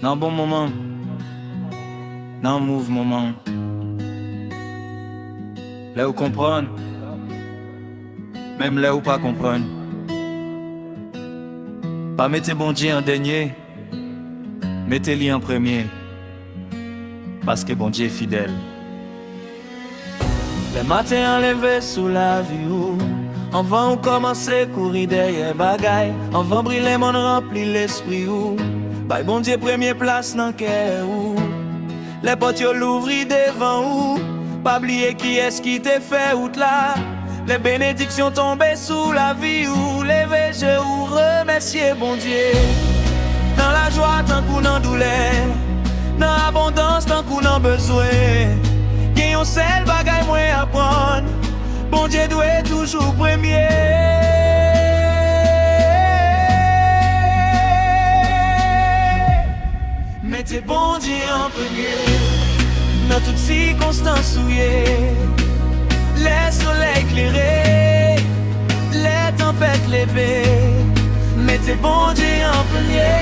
Dans bon moment, dans mauvais moment. Là où comprendre, même là où pas comprendre. Pas mettez bon Dieu en dernier, mettez-lui en premier. Parce que bon Dieu est fidèle. Le matin enlevé sous la vue, on va commencer courir derrière bagaille. On va briller mon rempli l'esprit ou. Bye bon Dieu première place dans cœur ou. Les portes yo l'ouvri devant ou. Pas oublier qui est-ce qui te fait out là. Les bénédictions tombées sous la vie ou. Lever je ou remercier bon Dieu. Dans la joie tant qu'on en douleur, dans l'abondance tant qu'on en besoin. Gen yon seul bagay mwen apprendre, bon Dieu doit toujours premier. Mettez bon Dieu en premier, dans toutes circonstances souillées. Les soleils éclairés, les tempêtes levées. Mettez bon Dieu en premier.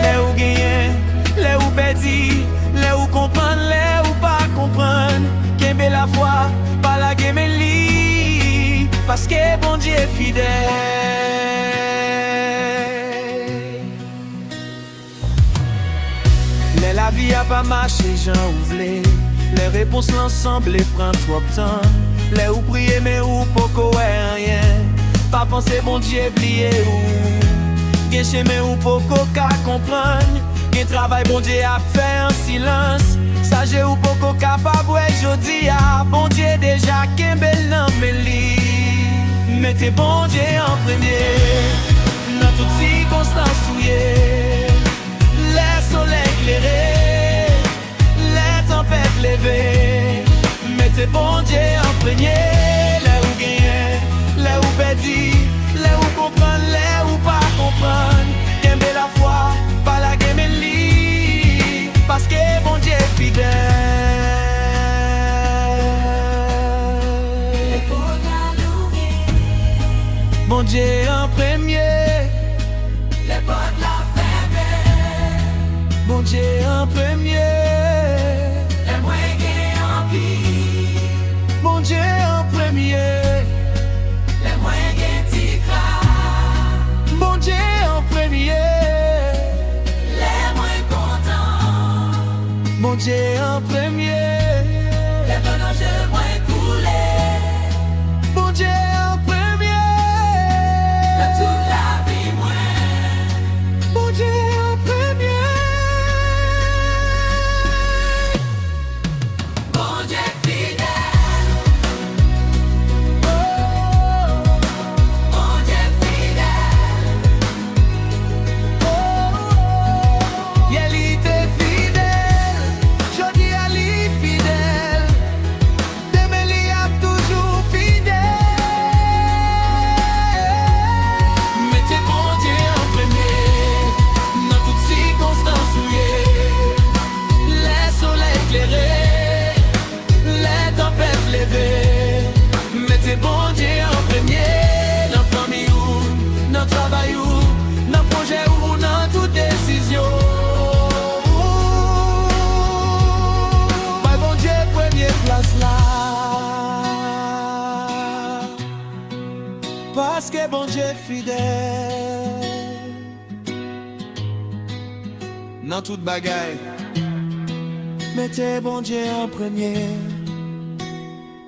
Les ou gagner, les ou perdu, les ou comprendre, les ou pas comprendre. Kembe la foi, pas la game li, parce que bon Dieu est fidèle. La vie a pas marché, j'en ouvlé. Les réponses l'ensemble prend trop de temps. Les ou prier mais ou poko rien. Pas penser bon Dieu oublié ou. Gen chemin ou poko ka comprendre. Gen travail bon Dieu a fait en silence. Sage ou poko capable ouais jodi a. Bon Dieu déjà kembel nan meli. Mettez bon Dieu en premier. Dans toutes circonstances souillées. Les soleils éclairés, les tempêtes levées. Mettez bon Dieu en premier. Les ou gagner, les ou perdu, les ou comprendre, les ou pas comprendre. Kembe la foi, pas la game li, parce que bon Dieu est fidèle. Bon Dieu en premier. Les portes la fermée. Bon Dieu en premier. Les moyens en pire. Bon Dieu en premier. Les moyens tika. Bon Dieu en premier. Les moins contents. Bon Dieu en premier. Les bonheurs moins coulés. Bon Dieu en premier. Dans toute la vie moins. Bon Dieu en premier. Bon Dieu fidèle. Oh, bon Dieu fidèle. Oh, yeah, il était fidèle. Jodi ali fidèle. Demain il a toujours fidèle. Mettez bon Dieu en premier. Dans toutes circonstances souillées. Les soleils éclairés, les tempêtes levées. Mettez bon Dieu en premier. Dans famille ou, dans travail ou, dans projet ou, dans toute décision. Bah bon Dieu première place là. Parce que bon Dieu est fidèle. Dans toute bagaille, mettez bon Dieu en premier.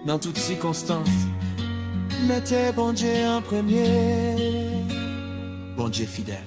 Dans toutes circonstances, mettez bon Dieu en premier. Bon Dieu fidèle.